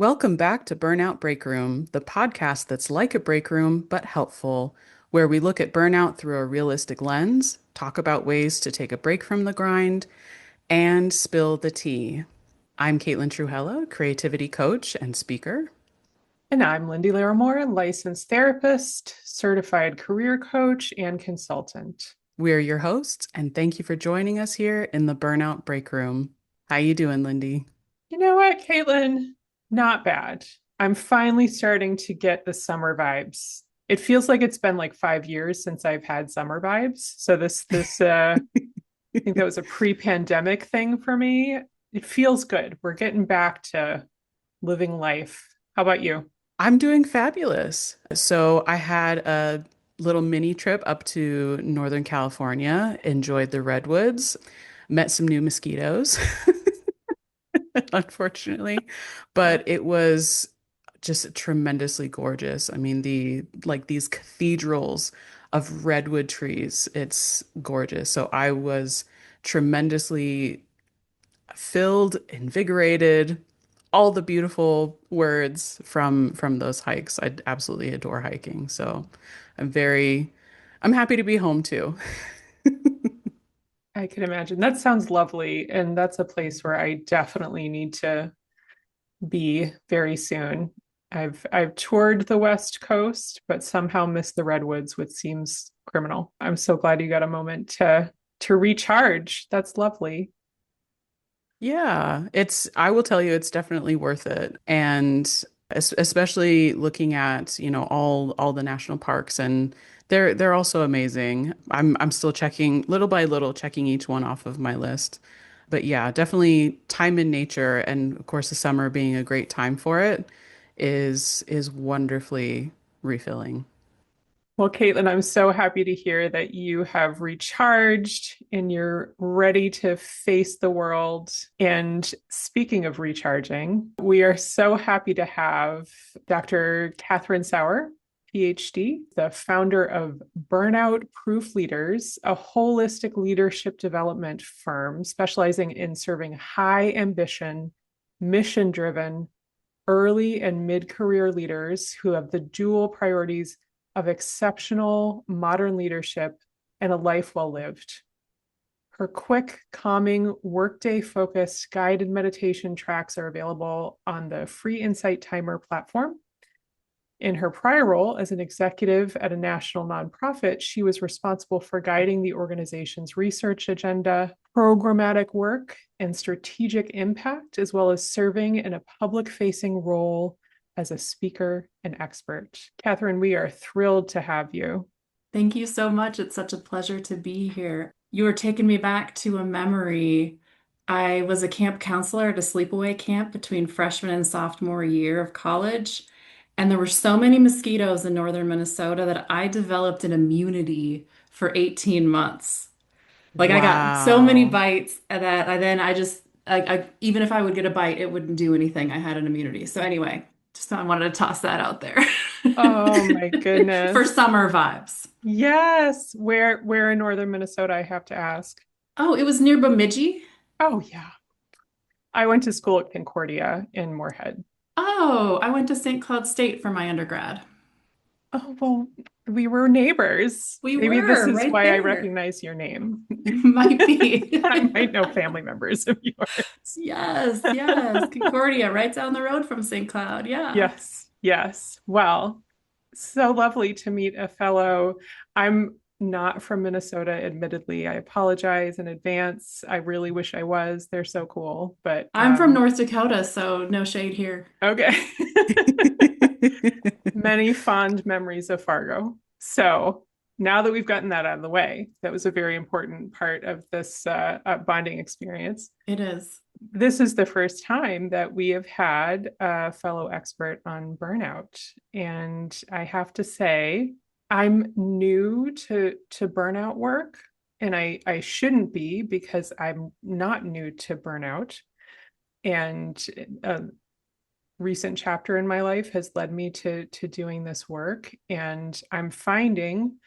Welcome back to Burnout Break Room, the podcast that's like a break room but helpful, where we look at burnout through a realistic lens, talk about ways to take a break from the grind, and spill the tea. I'm Caitlin Truhella, creativity coach and speaker. And I'm Lyndie Larimore, licensed therapist, certified career coach, and consultant. We're your hosts, and thank you for joining us here in the Burnout Break Room. How you doing, Lindy? You know what, Caitlin? Not bad. I'm finally starting to get the summer vibes. It feels like it's been like 5 years since I've had summer vibes. So I think that was a pre-pandemic thing for me. It feels good. We're getting back to living life. How about you? I'm doing fabulous. So I had a little mini trip up to Northern California, enjoyed the redwoods, met some new mosquitoes, unfortunately, but it was just tremendously gorgeous. I mean, these cathedrals of redwood trees, it's gorgeous. So I was tremendously filled, invigorated, all the beautiful words from those hikes. I absolutely adore hiking. So I'm very I'm happy to be home too. I can imagine. That sounds lovely. And that's a place where I definitely need to be very soon. I've toured the West Coast, but somehow missed the redwoods, which seems criminal. I'm so glad you got a moment to recharge. That's lovely. Yeah, I will tell you it's definitely worth it. And especially looking at, all the national parks and they're also amazing. I'm still checking little by little, checking each one off of my list. But yeah, definitely time in nature and of course the summer being a great time for it is wonderfully refilling. Well, Caitlin, I'm so happy to hear that you have recharged and you're ready to face the world. And speaking of recharging, we are so happy to have Dr. Katherine Sauer, Ph.D., the founder of Burnout Proof Leaders, a holistic leadership development firm specializing in serving high ambition, mission driven, early and mid career leaders who have the dual priorities of exceptional modern leadership and a life well lived. Her quick, calming, workday-focused guided meditation tracks are available on the free Insight Timer platform. In her prior role as an executive at a national nonprofit, she was responsible for guiding the organization's research agenda, programmatic work, and strategic impact, as well as serving in a public-facing role as a speaker and expert. Katherine, we are thrilled to have you. Thank you so much. It's such a pleasure to be here. You were taking me back to a memory. I was a camp counselor at a sleepaway camp between freshman and sophomore year of college. And there were so many mosquitoes in northern Minnesota that I developed an immunity for 18 months. Like I got so many Wow. bites that even if I would get a bite, it wouldn't do anything. I had an immunity. So anyway, just I wanted to toss that out there Oh my for goodness. summer vibes. Yes. Where in northern Minnesota, I have to ask. Oh, it was near Bemidji. Oh yeah. I went to school at Concordia in Moorhead. Oh, I went to St. Cloud State for my undergrad. Oh, well, we were neighbors. We Maybe this were is right why I there. recognize your name. Might be. I might know family members of yours. Yes, yes. Concordia, right down the road from St. Cloud. Yeah. Yes, yes. Well, so lovely to meet a fellow. I'm not from Minnesota, admittedly. I apologize in advance. I really wish I was. They're so cool. But I'm from North Dakota, so no shade here. okay. Many fond memories of Fargo. So now that we've gotten that out of the way, that was a very important part of this bonding experience. It is. This is the first time that we have had a fellow expert on burnout. And I have to say, I'm new to burnout work, and I shouldn't be because I'm not new to burnout. And a recent chapter in my life has led me to doing this work. And I'm finding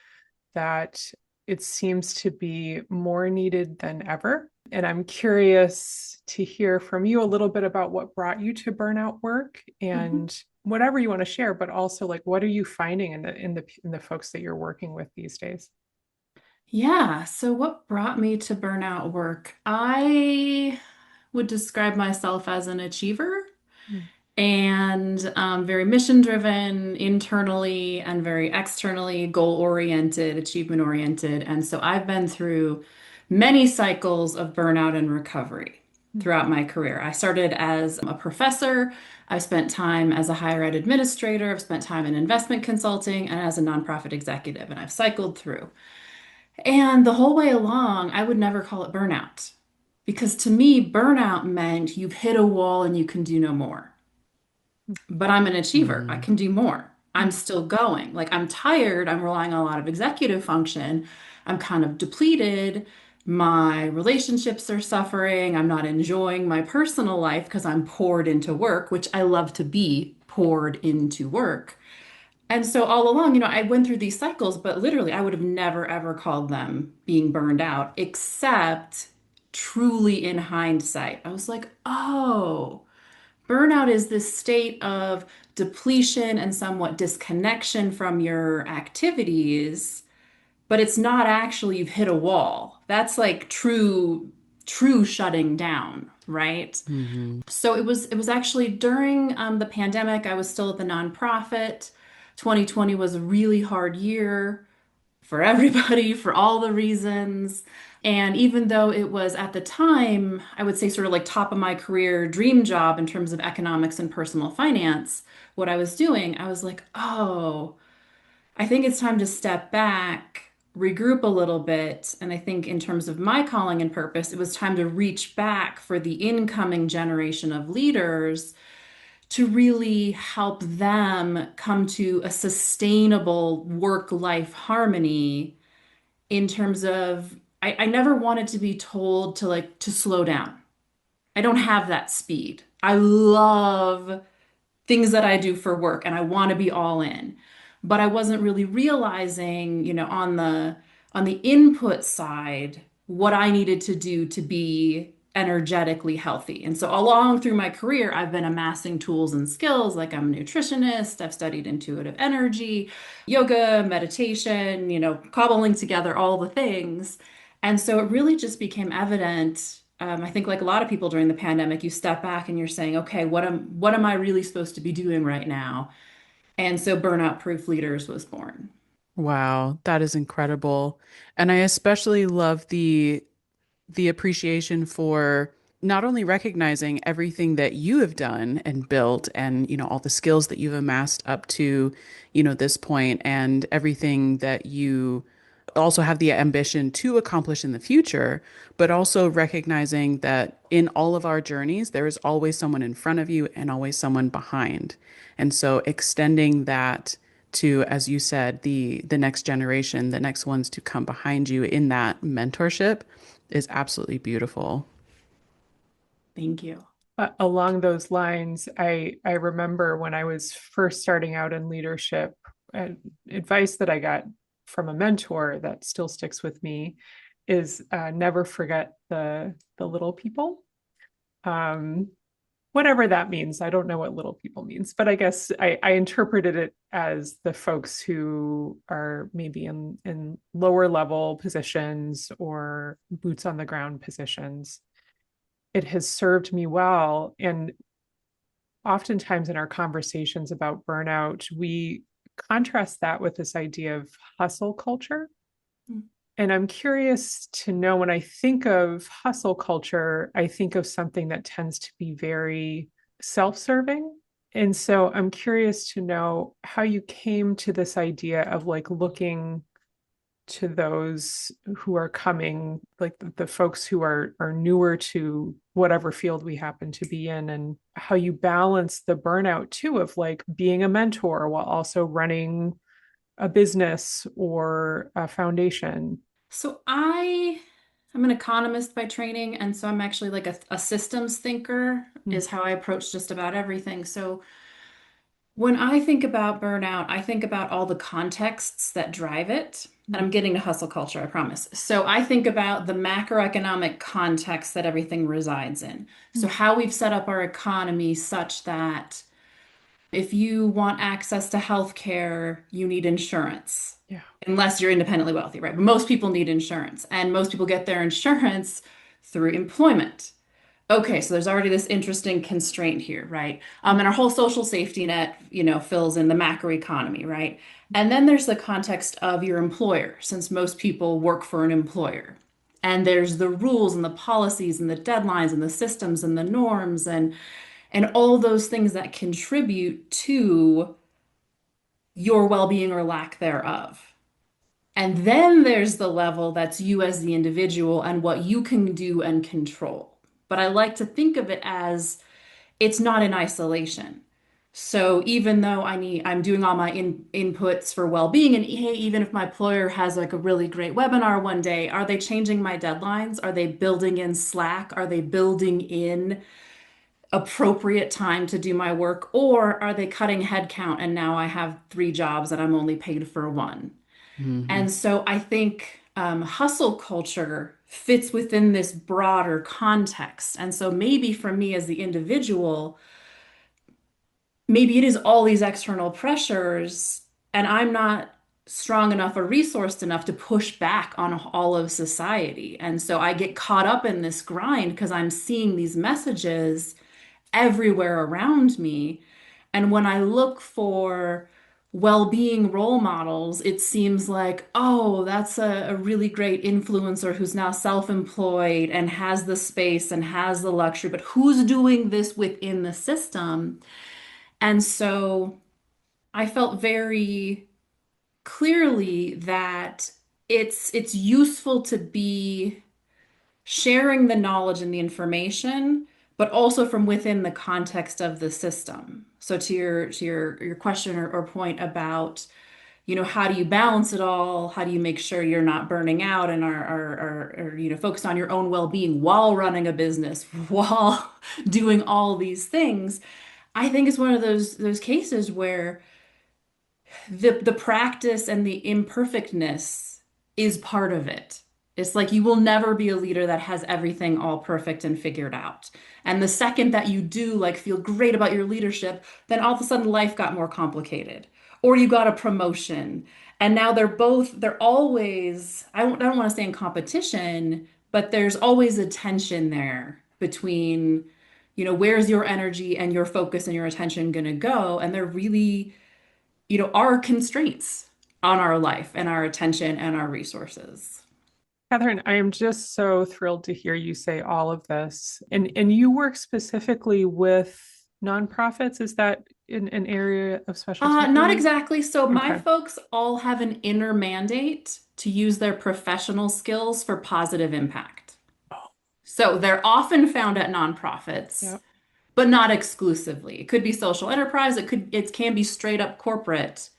that it seems to be more needed than ever. And I'm curious to hear from you a little bit about what brought you to burnout work Mhm. and whatever you want to share, but also like what are you finding in the folks that you're working with these days? Yeah, so what brought me to burnout work? I would describe myself as an achiever Mm, and very mission driven internally and very externally, goal oriented, achievement oriented. And so I've been through many cycles of burnout and recovery mm, throughout my career. I started as a professor. I spent time as a higher ed administrator. I've spent time in investment consulting and as a nonprofit executive, and I've cycled through. And the whole way along, I would never call it burnout because to me, burnout meant you've hit a wall and you can do no more. But I'm an achiever. I Hmm. can do more. I'm mm, still going. Like I'm tired. I'm relying on a lot of executive function. I'm kind of depleted. My relationships are suffering. I'm not enjoying my personal life because I'm poured into work, which I love to be poured into work. And so all along, I went through these cycles, but literally I would have never ever called them being burned out, except truly in hindsight. I was like, oh. Burnout is this state of depletion and somewhat disconnection from your activities, but it's not actually you've hit a wall. That's like true shutting down, right? Hmm. So it was actually during the pandemic. I was still at the nonprofit. 2020 was a really hard year for everybody for all the reasons. And even though it was at the time, I would say sort of like top of my career dream job in terms of economics and personal finance, what I was doing, I was like, oh, I think it's time to step back, regroup a little bit. And I think in terms of my calling and purpose, it was time to reach back for the incoming generation of leaders to really help them come to a sustainable work-life harmony in terms of I never wanted to be told to slow down. I don't have that speed. I love things that I do for work and I want to be all in. But I wasn't really realizing, on the input side, what I needed to do to be energetically healthy. And so along through my career, I've been amassing tools and skills like I'm a nutritionist, I've studied intuitive energy, yoga, meditation, cobbling together all the things. And so it really just became evident. I think, like a lot of people during the pandemic, you step back and you're saying, okay, what am I really supposed to be doing right now? And so Burnout Proof Leaders was born. Wow, that is incredible. And I especially love the appreciation for not only recognizing everything that you have done and built and all the skills that you've amassed up to this point and everything that you also have the ambition to accomplish in the future, but also recognizing that in all of our journeys there is always someone in front of you and always someone behind. And so extending that to, as you said, the next generation, the next ones to come behind you in that mentorship is absolutely beautiful. Thank you. Along those lines, I remember when I was first starting out in leadership, uh, advice that I got from a mentor that still sticks with me is never forget the little people. Um, Whatever that means. I don't know what little people means, but I guess I interpreted it as the folks who are maybe in lower level positions or boots on the ground positions. It has served me well. And oftentimes in our conversations about burnout, we contrast that with this idea of hustle culture. And I'm curious to know when I think of hustle culture, I think of something that tends to be very self serving. And so I'm curious to know how you came to this idea of like looking to those who are coming, like the folks who are newer to whatever field we happen to be in, and how you balance the burnout too of like being a mentor while also running a business or a foundation. So I'm an economist by training, and so I'm actually like a systems thinker Mm, is how I approach just about everything. So when I think about burnout, I think about all the contexts that drive it. And I'm getting to hustle culture, I promise. So I think about the macroeconomic context that everything resides in. So Mhm. how we've set up our economy such that if you want access to healthcare, you need insurance, Yeah. unless you're independently wealthy, right? But most people need insurance, and most people get their insurance through employment. Okay, so there's already this interesting constraint here, right? And our whole social safety net, fills in the macroeconomy, right? And then there's the context of your employer, since most people work for an employer. And there's the rules and the policies and the deadlines and the systems and the norms and all those things that contribute to your well-being or lack thereof. And then there's the level that's you as the individual and what you can do and control. But I like to think of it as it's not in isolation. So even though I'm doing all my inputs for well-being, and hey, even if my employer has like a really great webinar one day, are they changing my deadlines? Are they building in Slack? Are they building in appropriate time to do my work? Or are they cutting headcount and now I have three jobs and I'm only paid for one? Hmm. And so I think hustle culture fits within this broader context. And so maybe for me as the individual, maybe it is all these external pressures, and I'm not strong enough or resourced enough to push back on all of society. And so I get caught up in this grind because I'm seeing these messages everywhere around me. And when I look for well-being role models, it seems like, oh, that's a really great influencer who's now self-employed and has the space and has the luxury, but who's doing this within the system? And so I felt very clearly that it's useful to be sharing the knowledge and the information, but also from within the context of the system. So to your question or point about, how do you balance it all? How do you make sure you're not burning out and are focused on your own well-being while running a business, while doing all these things? I think it's one of those cases where the practice and the imperfectness is part of it. It's like you will never be a leader that has everything all perfect and figured out. And the second that you do like feel great about your leadership, then all of a sudden life got more complicated. Or you got a promotion. And now they're always, I don't want to say in competition, but there's always a tension there between, where's your energy and your focus and your attention going to go? And they're really are constraints on our life and our attention and our resources. Katherine, I am just so thrilled to hear you say all of this. And you work specifically with nonprofits. Is that in an area of specialty for Not you? exactly. So my Okay. folks all have an inner mandate to use their professional skills for positive impact. Oh, So they're often found at nonprofits, yeah. but not exclusively. It could be social enterprise, it can be straight up corporate.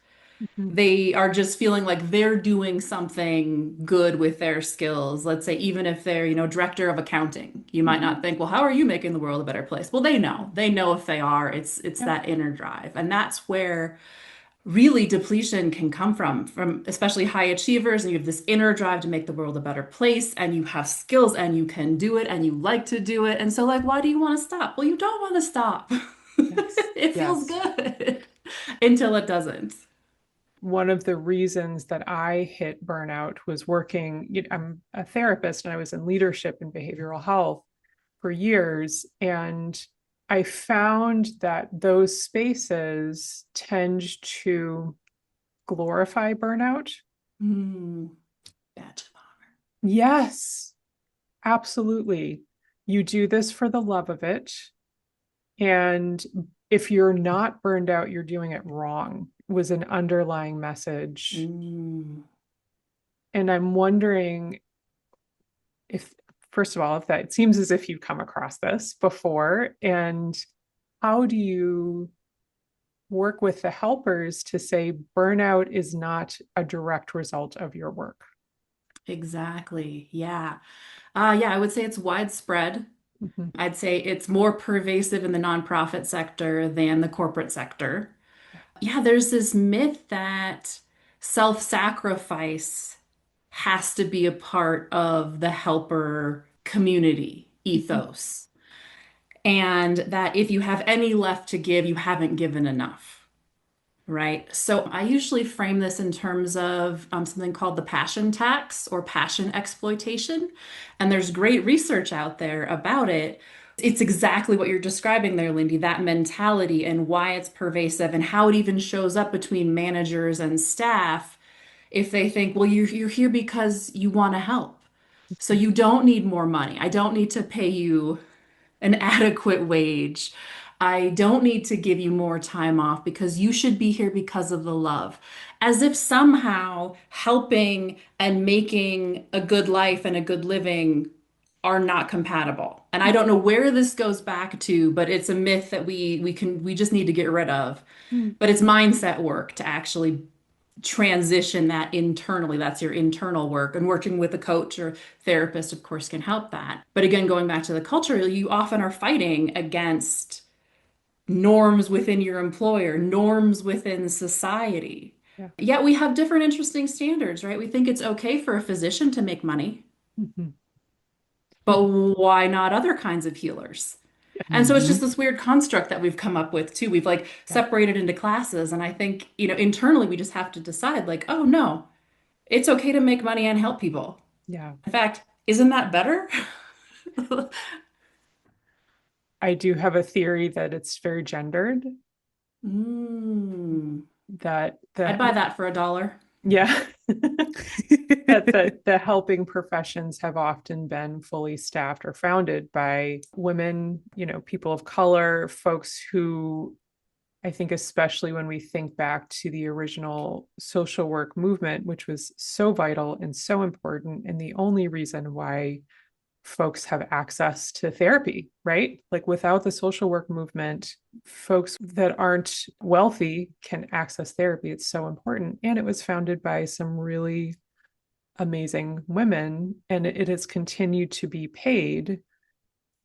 Mhm. They are just feeling like they're doing something good with their skills. Let's say, even if they're, director of accounting, you might not Mhm. think, well, how are you making the world a better place? Well, they know. They know if they are. It's Yeah. that inner drive. And that's where really depletion can come from especially high achievers. And you have this inner drive to make the world a better place, and you have skills and you can do it and you like to do it. And so, like, why do you want to stop? Well, you don't want to stop. Yes. It feels Yes. good until it doesn't. One of the reasons that I hit burnout was working, I'm a therapist and I was in leadership and behavioral health for years. And I found that those spaces tend to glorify burnout. Mm, badge of Yes, absolutely. You do this for the love of it. And if you're not burned out, you're doing it wrong, was an underlying honor. message. Mm. And I'm wondering if, first of all, if that, it seems as if you've come across this before, and how do you work with the helpers to say burnout is not a direct result of your work? Exactly. Yeah. Yeah, I would say it's widespread. Mhm. I'd say it's more pervasive in the nonprofit sector than the corporate sector. Yeah. Yeah, there's this myth that self-sacrifice has to be a part of the helper community Mhm. ethos. And that if you have any left to give, you haven't given enough. Right. So I usually frame this in terms of something called the passion tax or passion exploitation. And there's great research out there about it. It's exactly what you're describing there, Lindy, that mentality and why it's pervasive and how it even shows up between managers and staff if they think, well, you're here because you want to help. So you don't need more money. I don't need to pay you an adequate wage. I don't need to give you more time off because you should be here because of the love. As if somehow helping and making a good life and a good living are not compatible. And I don't know where this goes back to, but it's a myth that we just need to get rid of. Mhm. But it's mindset work to actually transition that internally. That's your internal work. And working with a coach or therapist, of course, can help that. But again, going back to the culture, you often are fighting against norms within your employer, norms within society. Yeah. Yet we have different interesting standards, right? We think it's okay for a physician to make money, Mhm. but why not other kinds of healers? And so it's Hmm. just this weird construct that we've come up with too. We've like Yeah. separated into classes. And I think, internally we just have to decide like, oh no, it's okay to make money and help people. Yeah. In fact, isn't that better? I do have a theory that it's very gendered, Mm. that I'd buy that for $1. yeah, that the helping professions have often been fully staffed or founded by women, people of color, folks who, I think, especially when we think back to the original social work movement, which was so vital and so important, and the only reason why folks have access to therapy, right? Like without the social work movement, folks that aren't wealthy can access therapy. It's so important. And it was founded by some really amazing women, and it has continued to be paid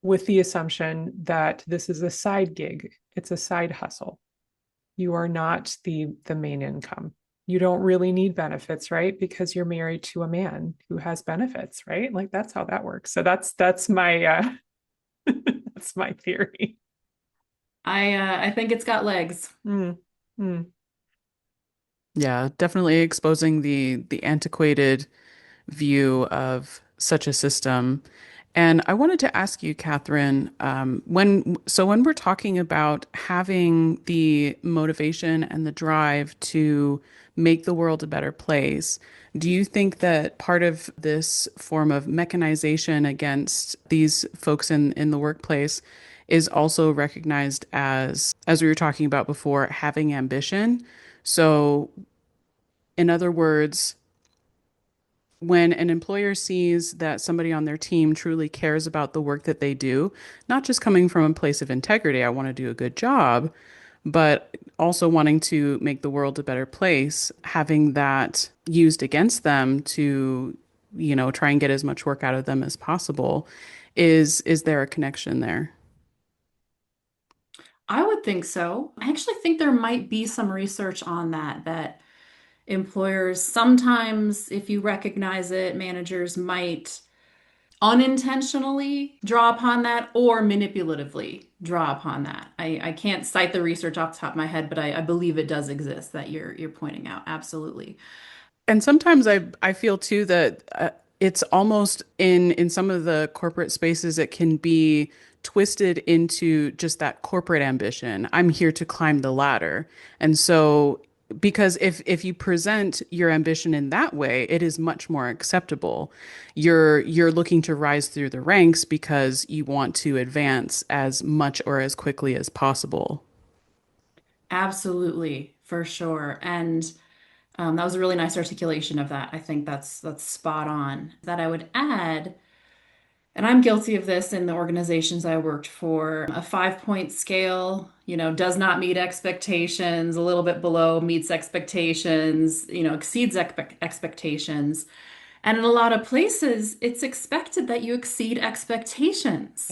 with the assumption that this is a side gig, it's a side hustle. You are not the main income. You don't really need benefits, right? Because you're married to a man who has benefits, right? Like that's how that works. So that's my that's my theory. I think it's got legs. Mm, mm, Yeah, definitely exposing the antiquated view of such a system. And I wanted to ask you, Katherine, when we're talking about having the motivation and the drive to make the world a better place, do you think that part of this form of mechanization against these folks in the workplace is also recognized as we were talking about before, having ambition? So, in other words, when an employer sees that somebody on their team truly cares about the work that they do, not just coming from a place of integrity, I want to do a good job, but also wanting to make the world a better place, having that used against them to, try and get as much work out of them as possible, is there a connection there? I would think so. I actually think there might be some research on that employers sometimes, if you recognize it, managers might unintentionally draw upon that or manipulatively draw upon that. I can't cite the research off the top of my head, but I believe it does exist that you're pointing out. Absolutely. And sometimes I feel too that it's almost in some of the corporate spaces it can be twisted into just that corporate ambition. I'm here to climb the ladder. And so because if you present your ambition in that way, it is much more acceptable. You're looking to rise through the ranks because you want to advance as much or as quickly as possible. Absolutely, for sure. And that was a really nice articulation of that. I think that's spot on. That I would add, and I'm guilty of this in the organizations I worked for, a 5-point scale, does not meet expectations, a little bit below meets expectations, exceeds expectations. And in a lot of places, it's expected that you exceed yeah. expectations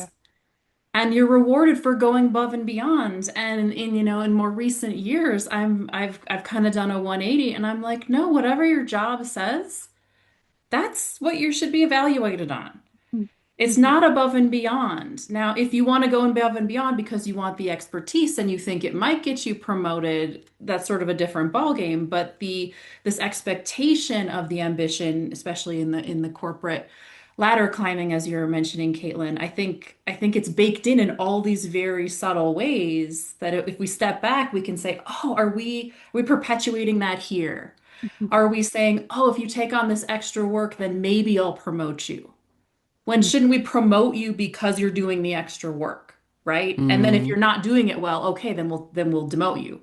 and you're rewarded for going above and beyond. And in more recent years, I've kind of done a 180 and I'm like, no, whatever your job says, that's what you should be evaluated on. It's Mhm. not above and beyond. Now, if you want to go above and beyond because you want the expertise and you think it might get you promoted, that's sort of a different ballgame. But the this expectation of the ambition, especially in the corporate ladder climbing, as you're mentioning, Caitlin, I think it's baked in all these very subtle ways that if we step back, we can say, oh, are we perpetuating that here? Are we saying, oh, if you take on this extra work, then maybe I'll promote you? When shouldn't we promote you because you're doing the extra work, right? And then if Mm. you're not doing it well, okay, then we'll demote you.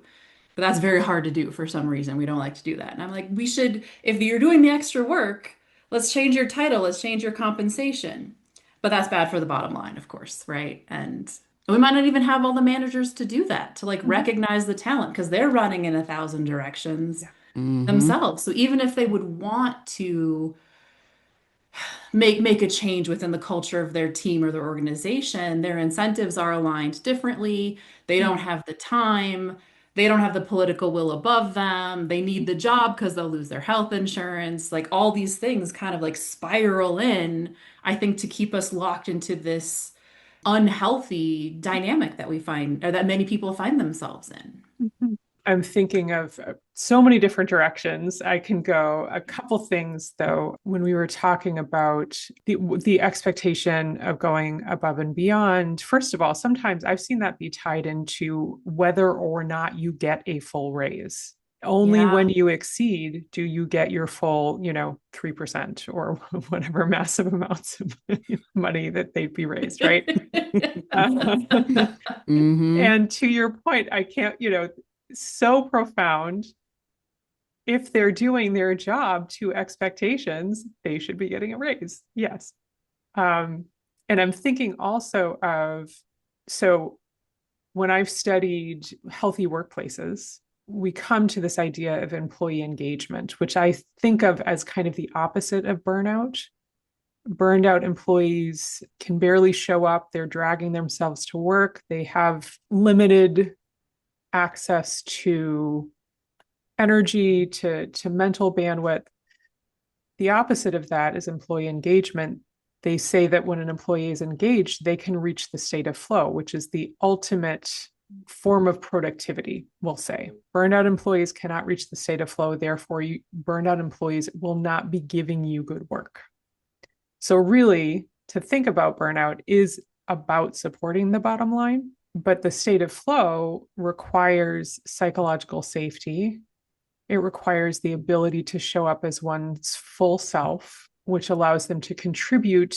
But that's very hard to do for some reason. We don't like to do that. And I'm like, we should, if you're doing the extra work, let's change your title, let's change your compensation. But that's bad for the bottom line, of course, right? And we might not even have all the managers to do that, to like Mhm. recognize the talent because they're running in 1,000 directions Yeah. Hmm. themselves. So even if they would want to make a change within the culture of their team or their organization, their incentives are aligned differently. They don't have the time. They don't have the political will above them. They need the job because they'll lose their health insurance. Like all these things kind of like spiral in, I think, to keep us locked into this unhealthy dynamic that we find or that many people find themselves in. Mhm. I'm thinking of so many different directions I can go. A couple things, though, when we were talking about the expectation of going above and beyond. First of all, sometimes I've seen that be tied into whether or not you get a full raise. Only Yeah. when you exceed do you get your full, 3% or whatever massive amounts of money that they'd be raised, right? Hmm. And to your point, I can't, so profound. If they're doing their job to expectations, they should be getting a raise. Yes. Um, and I'm thinking also of, so when I've studied healthy workplaces, we come to this idea of employee engagement, which I think of as kind of the opposite of burnout. Burned out employees can barely show up. They're dragging themselves to work. They have limited access to energy, to mental bandwidth. The opposite of that is employee engagement. They say that when an employee is engaged, they can reach the state of flow, which is the ultimate form of productivity, we'll say. Burnout employees cannot reach the state of flow. Therefore, burned out employees will not be giving you good work. So, really, to think about burnout is about supporting the bottom line, but the state of flow requires psychological safety. It requires the ability to show up as one's full self, which allows them to contribute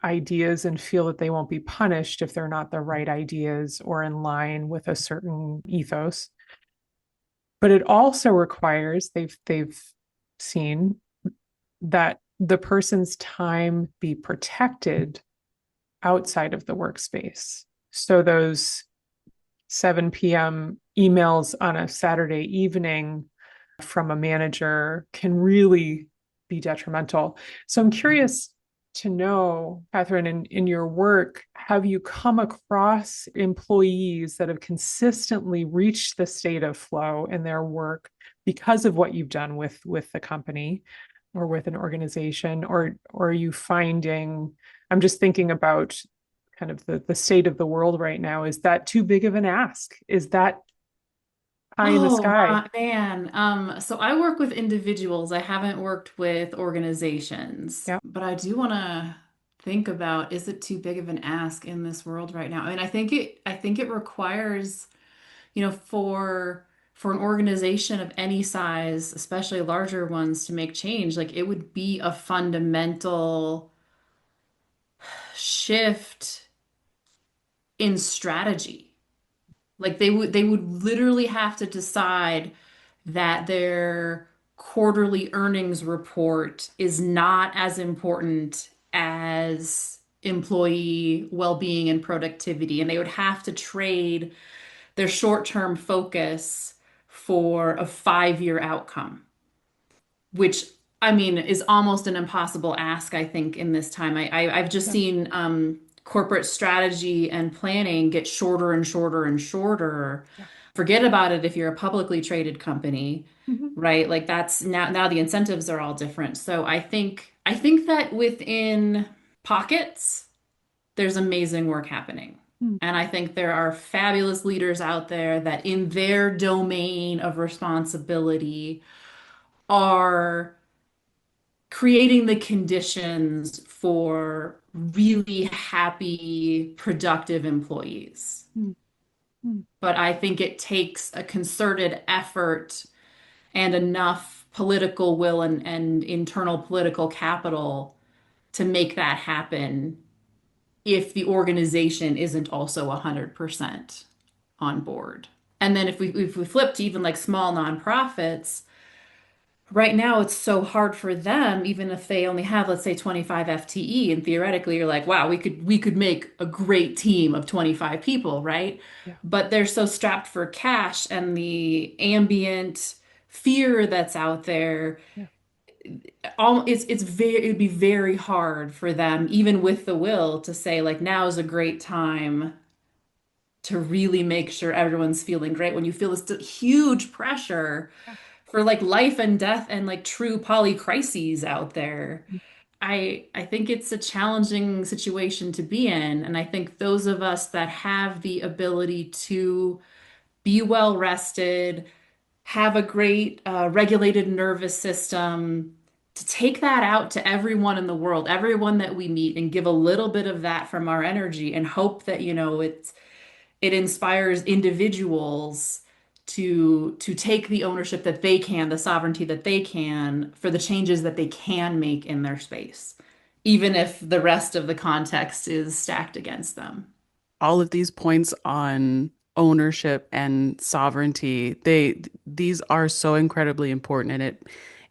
ideas and feel that they won't be punished if they're not the right ideas or in line with a certain ethos. But it also requires, they've seen that the person's time be protected outside of the workspace. So those 7 p.m. emails on a Saturday evening from a manager can really be detrimental. So I'm curious to know, Katherine, in your work, have you come across employees that have consistently reached the state of flow in their work because of what you've done with the company or with an organization, or are you finding, I'm just thinking about kind of the state of the world right now. Is that too big of an ask? Is that pie in the Oh sky? man. So I work with individuals. I haven't worked with organizations, Yeah. but I do want to think about, is it too big of an ask in this world right now? I mean, I think it requires, for an organization of any size, especially larger ones, to make change, like it would be a fundamental shift in strategy. Like they would literally have to decide that their quarterly earnings report is not as important as employee well-being and productivity. And they would have to trade their short-term focus for a 5-year outcome, which I mean is almost an impossible ask, I think, in this time. I've just Yeah. seen corporate strategy and planning get shorter and shorter and shorter Yeah. Forget about it if you're a publicly traded company, Mhm. right? Like that's now the incentives are all different. So I think that within pockets, there's amazing work happening. Mm. And I think there are fabulous leaders out there that in their domain of responsibility are creating the conditions for really happy, productive employees. Mm. Mm. But I think it takes a concerted effort and enough political will and internal political capital to make that happen if the organization isn't also 100% on board. And then if we flip to even like small nonprofits, right now it's so hard for them, even if they only have, let's say, 25 FTE, and theoretically you're like, wow, we could make a great team of 25 people, right? Yeah. But they're so strapped for cash and the ambient fear that's out there, Yeah. it'd be very hard for them, even with the will, to say like now is a great time to really make sure everyone's feeling great when you feel this huge pressure Yeah. for like life and death and like true polycrises out there. I think it's a challenging situation to be in, and I think those of us that have the ability to be well rested, have a great regulated nervous system, to take that out to everyone in the world, everyone that we meet, and give a little bit of that from our energy and hope that, it inspires individuals to take the ownership that they can, the sovereignty that they can for the changes that they can make in their space, even if the rest of the context is stacked against them. All of these points on ownership and sovereignty, these are so incredibly important, and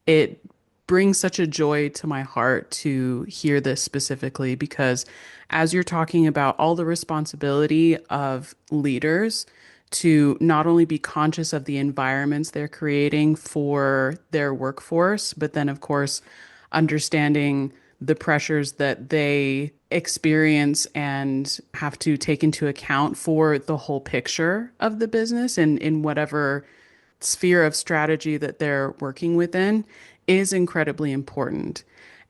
it brings such a joy to my heart to hear this specifically because as you're talking about all the responsibility of leaders to not only be conscious of the environments they're creating for their workforce, but then of course understanding the pressures that they experience and have to take into account for the whole picture of the business and in whatever sphere of strategy that they're working within is incredibly important.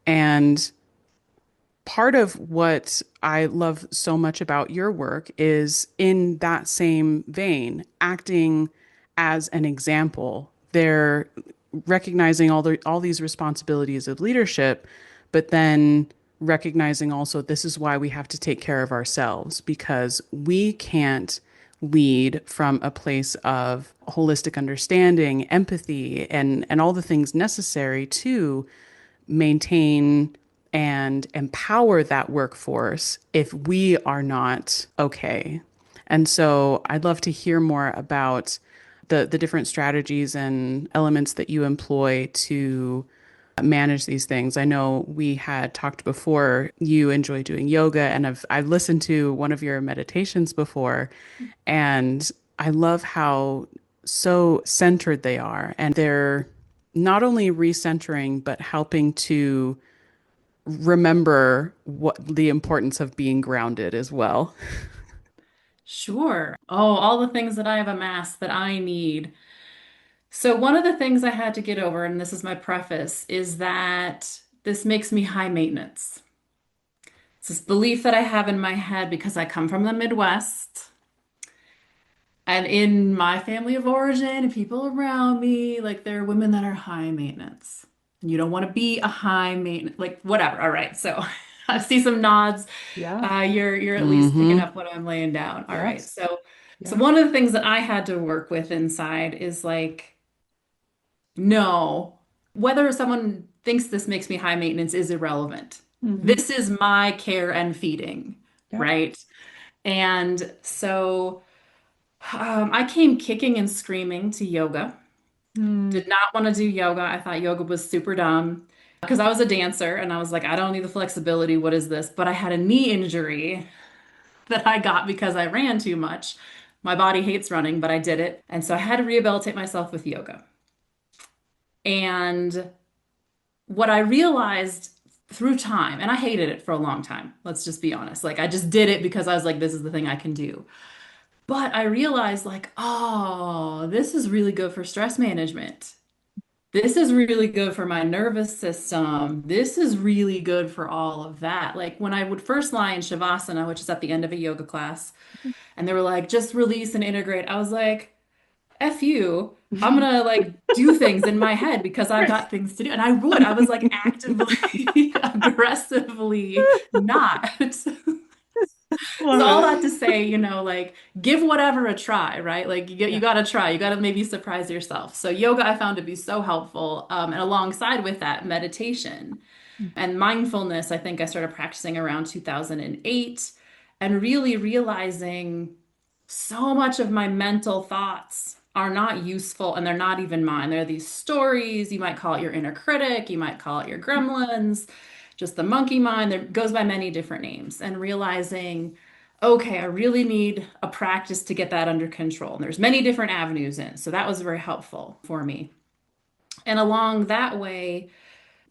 And part of what I love so much about your work is in that same vein, acting as an example. They're recognizing all these responsibilities of leadership, but then recognizing also this is why we have to take care of ourselves because we can't lead from a place of holistic understanding, empathy, and all the things necessary to maintain and empower that workforce if we are not okay. And so I'd love to hear more about the different strategies and elements that you employ to manage these things. I know we had talked before you enjoy doing yoga and I've listened to one of your meditations before and I love how so centered they are and they're not only recentering but helping to remember what the importance of being grounded as well. Sure. Oh, all the things that I have amassed that I need. So, one of the things I had to get over, and this is my preface, is that this makes me high maintenance. It's this belief that I have in my head because I come from the Midwest. And in my family of origin and people around me, like there are women that are high maintenance. And you don't want to be a high maintenance, like whatever. All right. So I see some nods. Yeah. You're at least picking Mm-hmm. up what I'm laying down. All right. Yes. So Yeah. one of the things that I had to work with inside is like, no, whether someone thinks this makes me high maintenance is irrelevant. Hmm. This is my care and feeding, Yeah. right? And so I came kicking and screaming to yoga. Mm. Did not want to do yoga. I thought yoga was super dumb because I was a dancer and I was like, I don't need the flexibility. What is this? But I had a knee injury that I got because I ran too much. My body hates running, but I did it. And so I had to rehabilitate myself with yoga. And what I realized through time, and I hated it for a long time, let's just be honest. Like I just did it because I was like, this is the thing I can do. But I realized like, oh, this is really good for stress management. This is really good for my nervous system. This is really good for all of that. Like when I would first lie in Shavasana, which is at the end of a yoga class, and they were like, just release and integrate. I was like, F you. I'm gonna like do things in my head because I've got things to do. And I would. I was like actively, aggressively not. So Love all it. that to say, like give whatever a try, right? Like you Yeah. got to try. You got to maybe surprise yourself. So yoga I found to be so helpful. And alongside with that, meditation and mindfulness, I think I started practicing around 2008 and really realizing so much of my mental thoughts are not useful and they're not even mine. They're these stories. You might call it your inner critic, you might call it your gremlins, just the monkey mind. There goes by many different names. And realizing, okay, I really need a practice to get that under control. And there's many different avenues in. So that was very helpful for me. And along that way,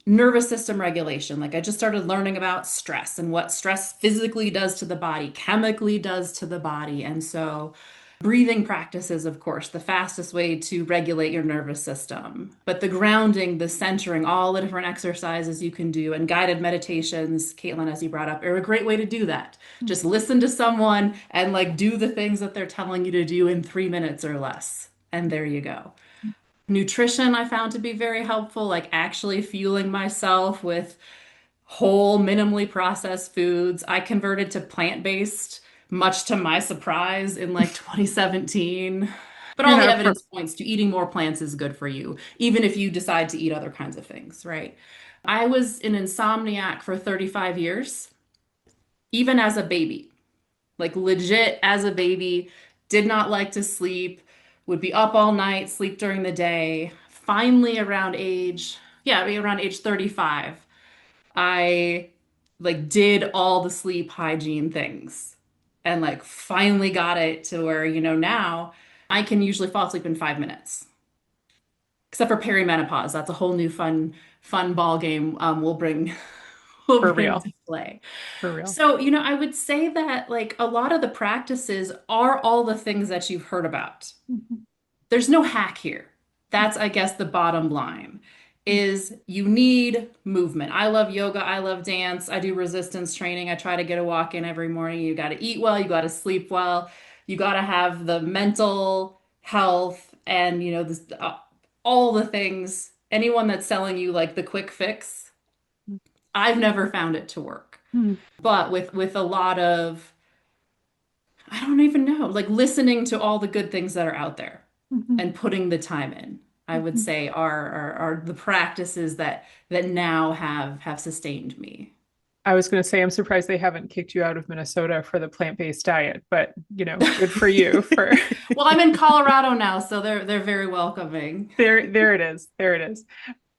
nervous system regulation. Like I just started learning about stress and what stress physically does to the body, chemically does to the body. And so breathing practices, of course, the fastest way to regulate your nervous system. But the grounding, the centering, all the different exercises you can do and guided meditations, Caitlan, as you brought up, are a great way to do that. Just listen to someone and like do the things that they're telling you to do in 3 minutes or less. And there you go. Nutrition I found to be very helpful, like actually fueling myself with whole, minimally processed foods. I converted to plant-based, much to my surprise, in like 2017. But You're all the not for evidence points to eating more plants is good for you, even if you decide to eat other kinds of things, right? I was an insomniac for 35 years, even as a baby. Like legit as a baby, did not like to sleep, would be up all night, sleep during the day. Finally around age 35, I like did all the sleep hygiene things and like finally got it to where, now I can usually fall asleep in 5 minutes. Except for perimenopause. That's a whole new fun ball game we'll bring we'll for bring real. to play. For real. So, I would say that like a lot of the practices are all the things that you've heard about. Mhm. There's no hack here. That's, I guess, the bottom line is you need movement. I love yoga. I love dance. I do resistance training. I try to get a walk in every morning. You got to eat well. You got to sleep well. You got to have the mental health and, all the things. Anyone that's selling you like the quick fix, I've never found it to work. Mhm. But with a lot of, I don't even know, like listening to all the good things that are out there Mhm. and putting the time in, I would Mhm. say are the practices that now have sustained me. I was going to say, I'm surprised they haven't kicked you out of Minnesota for the plant-based diet, but good for you for Well, I'm in Colorado now, so they're very welcoming. there it is. There it is.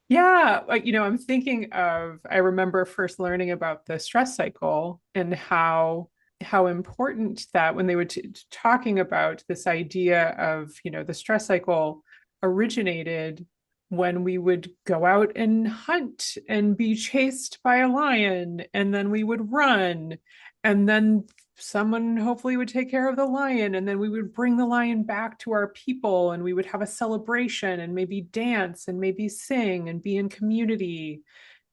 Yeah, I'm thinking of, I remember first learning about the stress cycle and how important that when they were talking about this idea of, the stress cycle originated when we would go out and hunt and be chased by a lion, and then we would run, and then someone hopefully would take care of the lion, and then we would bring the lion back to our people, and we would have a celebration and maybe dance and maybe sing and be in community,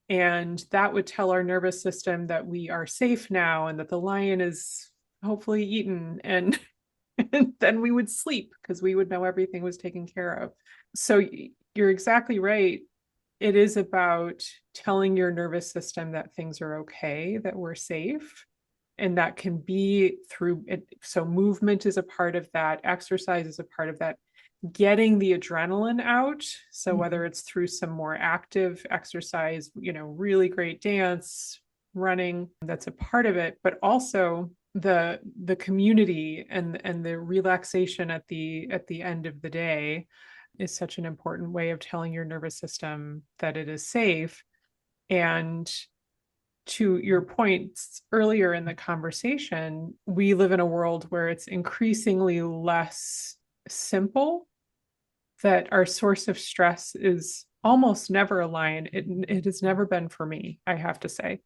and that would tell our nervous system that we are safe now and that the lion is hopefully eaten, and, and then we would sleep because we would know everything was taken care of. So you're exactly right. It is about telling your nervous system that things are okay, that we're safe, and that can be through it. So movement is a part of that, exercise is a part of that, getting the adrenaline out. So whether it's through some more active exercise, really great dance, running, that's a part of it, but also the community and the relaxation at the end of the day is such an important way of telling your nervous system that it is safe. And to your points earlier in the conversation, we live in a world where it's increasingly less simple, that our source of stress is almost never a lion. It has never been for me, I have to say.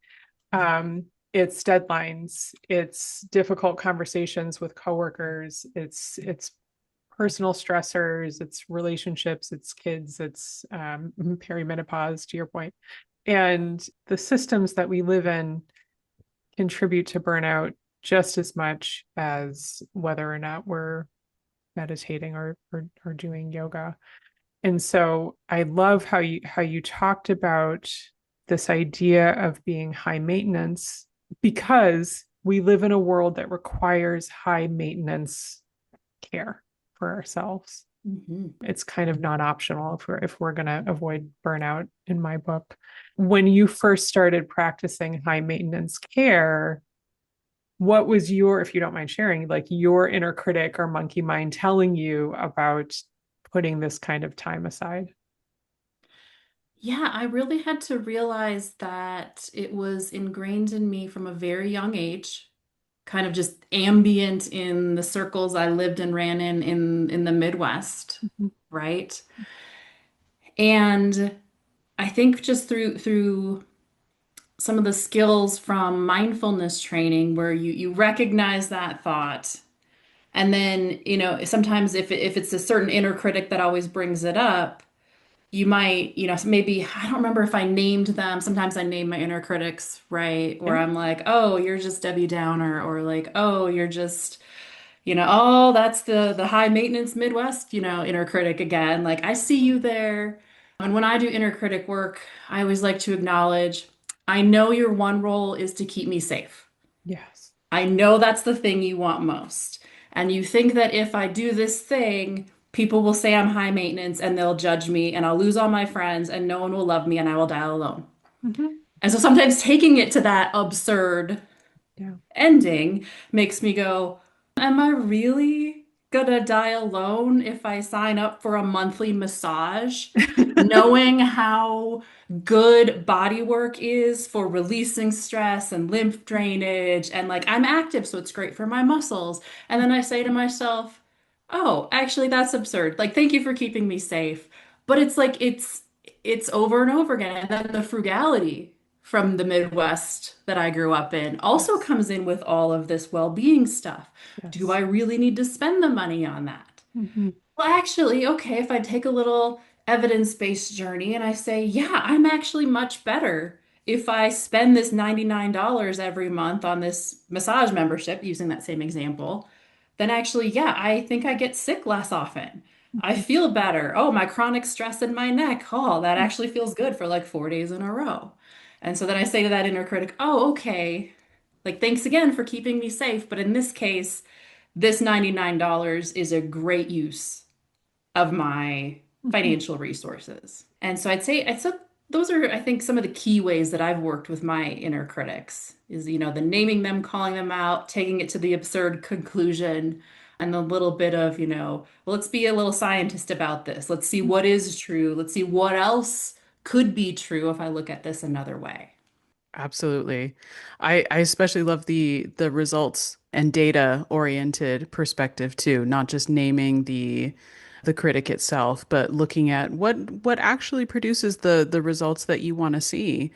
it's deadlines, it's difficult conversations with coworkers, it's personal stressors, it's relationships, it's kids, it's perimenopause, to your point. And the systems that we live in contribute to burnout just as much as whether or not we're meditating or doing yoga. And so I love how you talked about this idea of being high maintenance, because we live in a world that requires high maintenance care for ourselves. Mhm. It's kind of non-optional if we're going to avoid burnout, in my book. When you first started practicing high maintenance care, what was your, if you don't mind sharing, like your inner critic or monkey mind telling you about putting this kind of time aside? Yeah, I really had to realize that it was ingrained in me from a very young age, kind of just ambient in the circles I lived and ran in the Midwest, Mhm. right? And I think just through some of the skills from mindfulness training where you recognize that thought. And then, sometimes if it's a certain inner critic that always brings it up, you might, maybe, I don't remember if I named them. Sometimes I name my inner critics, right? Where Yeah. I'm like, oh, you're just Debbie Downer, or like, oh, you're just, oh, that's the high maintenance Midwest, inner critic again. Like, I see you there. And when I do inner critic work, I always like to acknowledge, I know your one role is to keep me safe. Yes. I know that's the thing you want most. And you think that if I do this thing, people will say I'm high maintenance and they'll judge me and I'll lose all my friends and no one will love me and I will die alone. Mhm. And so sometimes taking it to that absurd Yeah. ending makes me go, am I really gonna die alone if I sign up for a monthly massage, knowing how good body work is for releasing stress and lymph drainage? And like I'm active, so it's great for my muscles. And then I say to myself, oh, actually, that's absurd. Like, thank you for keeping me safe. But it's like it's over and over again. And then the frugality from the Midwest that I grew up in also Yes. comes in with all of this well-being stuff. Do Yes. I really need to spend the money on that? Mhm. Well, actually, okay, if I take a little evidence-based journey and I say, yeah, I'm actually much better if I spend this $99 every month on this massage membership, using that same example, then actually, yeah, I think I get sick less often. I Mhm. feel better. Oh, my chronic stress in my neck. Oh, that actually feels good for like 4 days in a row. And so then I say to that inner critic, oh, okay, like thanks again for keeping me safe. But in this case, this $99 is a great use of my Mhm. financial resources. And so I'd say those are, I think, some of the key ways that I've worked with my inner critics is, the naming them, calling them out, taking it to the absurd conclusion, and the little bit of, well, let's be a little scientist about this. Let's see what is true. Let's see what else could be true if I look at this another way. Absolutely. I especially love the results and data oriented perspective too, not just naming the critic itself, but looking at what actually produces the results that you want to see.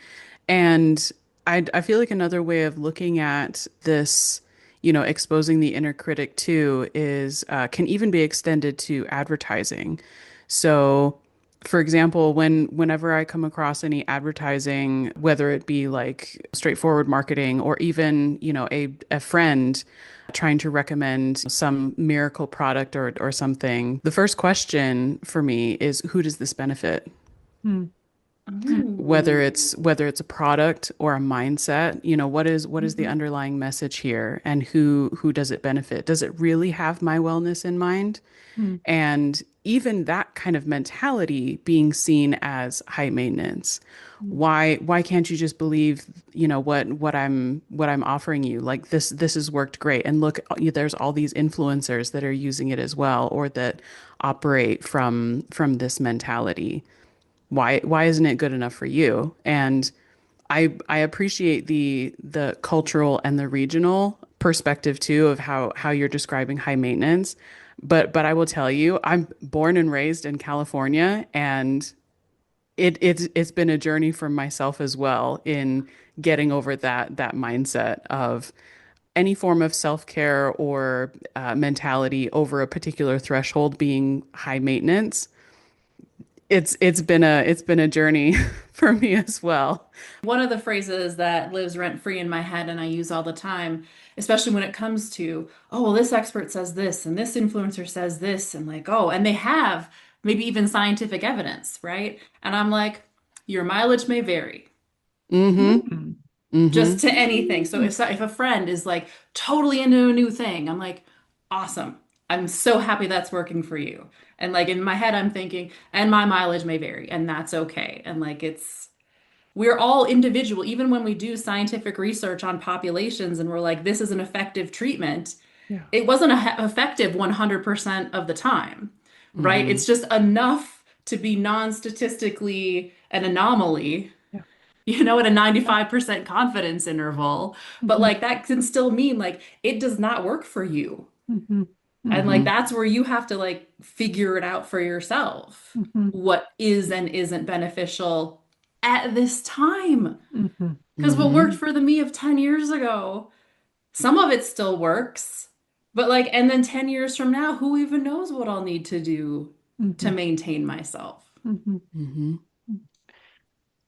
And I feel like another way of looking at this, exposing the inner critic too is can even be extended to advertising. So for example, whenever I come across any advertising, whether it be like straightforward marketing or even, a friend trying to recommend some miracle product or something, the first question for me is who does this benefit? Mhm. Whether it's a product or a mindset, what is the Mhm. underlying message here and who does it benefit? Does it really have my wellness in mind? Mhm. And even that kind of mentality being seen as high maintenance. Why can't you just believe, what I'm offering you? Like this has worked great. And look, there's all these influencers that are using it as well or that operate from this mentality. Why isn't it good enough for you? And I appreciate the cultural and the regional perspective too of how you're describing high maintenance. But I will tell you, I'm born and raised in California, and it's been a journey for myself as well in getting over that mindset of any form of self-care or mentality over a particular threshold being high maintenance. It's been a journey for me as well. One of the phrases that lives rent free in my head and I use all the time, especially when it comes to, oh, well, this expert says this and this influencer says this, and like, oh, and they have maybe even scientific evidence, right? And I'm like, your mileage may vary Mm-hmm. Mm. Mm-hmm. just to anything. So if a friend is like totally into a new thing, I'm like, awesome. I'm so happy that's working for you. And like in my head, I'm thinking, and my mileage may vary, and that's okay. And like we're all individual, even when we do scientific research on populations and we're like, this is an effective treatment, Yeah. it wasn't effective 100% of the time, right? Mm-hmm. It's just enough to be non-statistically an anomaly, Yeah. at a Yeah. 95% confidence interval. But Mhm. like that can still mean like it does not work for you. Mhm. And like Mm-hmm. Mhm. that's where you have to like figure it out for yourself, Mhm. what is and isn't beneficial at this time. Mhm. Because what Mm-hmm. worked for the me of 10 years ago, some of it still works. But like, and then 10 years from now, who even knows what I'll need to do to Mhm. maintain myself? Mhm. Mm-hmm.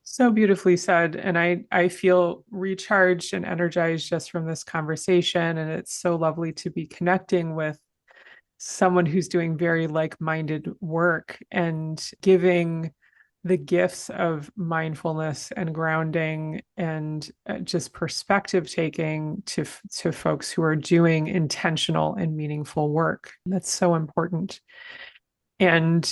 So beautifully said. And I feel recharged and energized just from this conversation. And it's so lovely to be connecting with someone who's doing very like-minded work and giving the gifts of mindfulness and grounding and just perspective taking to folks who are doing intentional and meaningful work. That's so important. And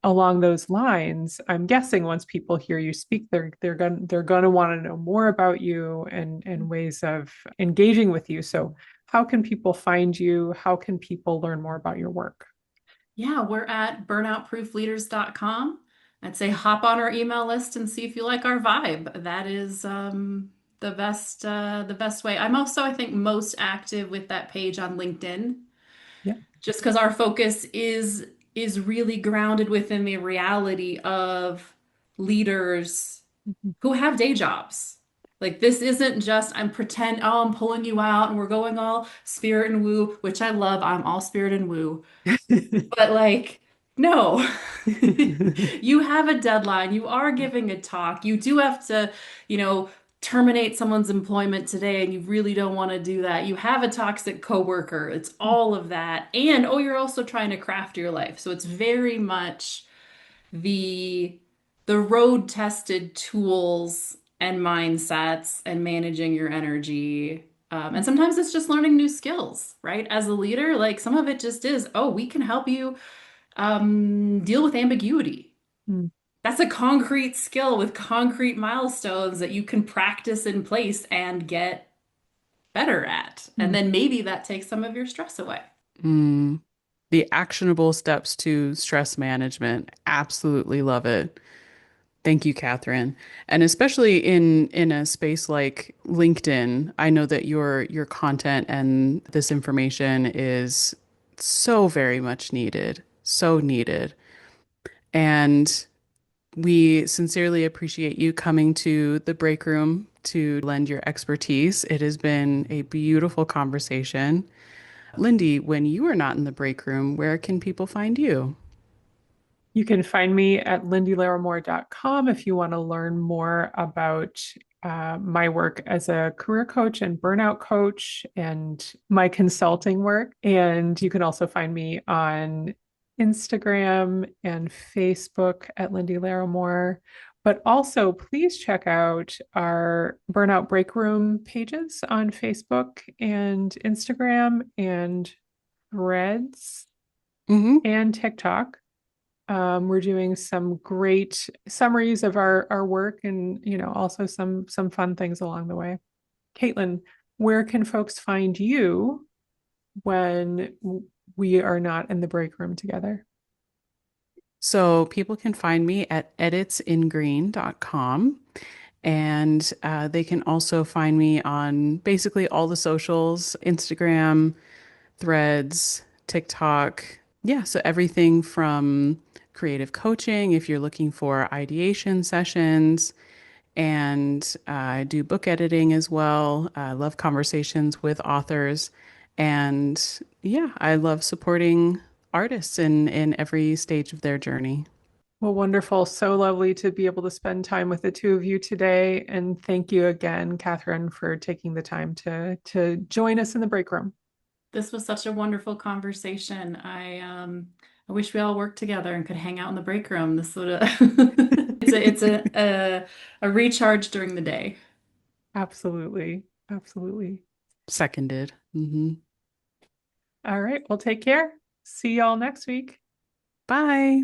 along those lines, I'm guessing once people hear you speak, they're going to want to know more about you and ways of engaging with you. So, how can people find you? How can people learn more about your work? Yeah, we're at burnoutproofleaders.com. I'd say hop on our email list and see if you like our vibe. That is the best way. I'm also, I think, most active with that page on LinkedIn, Yeah. just because our focus is really grounded within the reality of leaders Mhm. who have day jobs. Like this isn't just I'm pulling you out and we're going all spirit and woo, which I love. I'm all spirit and woo. But like, no. You have a deadline. You are giving a talk. You do have to, you know, terminate someone's employment today, and you really don't want to do that. You have a toxic coworker. It's all of that. And oh, you're also trying to craft your life. So it's very much the the road tested tools and mindsets and managing your energy. And sometimes it's just learning new skills, right? As a leader, like some of it just is, oh, we can help you deal with ambiguity. Mm. That's a concrete skill with concrete milestones that you can practice in place and get better at. And Mm. then maybe that takes some of your stress away. Mm. The actionable steps to stress management. Absolutely love it. Thank you, Katherine. And especially in a space like LinkedIn, I know that your content and this information is so very much needed, so needed. And we sincerely appreciate you coming to the break room to lend your expertise. It has been a beautiful conversation. Lyndie, when you are not in the break room, where can people find you? You can find me at lindylauramore.com if you want to learn more about my work as a career coach and burnout coach and my consulting work. And you can also find me on Instagram and Facebook at Lyndie Laramore. But also, please check out our Burnout Break Room pages on Facebook and Instagram and Threads Hmm. and TikTok. We're doing some great summaries of our work and also some fun things along the way. Caitlin, where can folks find you when we are not in the break room together? So people can find me at editsingreen.com. And they can also find me on basically all the socials, Instagram, Threads, TikTok. Yeah, so everything from creative coaching, if you're looking for ideation sessions, and I do book editing as well. I love conversations with authors. And yeah, I love supporting artists in every stage of their journey. Well, wonderful. So lovely to be able to spend time with the two of you today. And thank you again, Katherine, for taking the time to join us in the break room. This was such a wonderful conversation. I wish we all worked together and could hang out in the break room. This would it's a recharge during the day. Absolutely. Absolutely. Seconded. Hmm. All right. Well, take care. See y'all next week. Bye.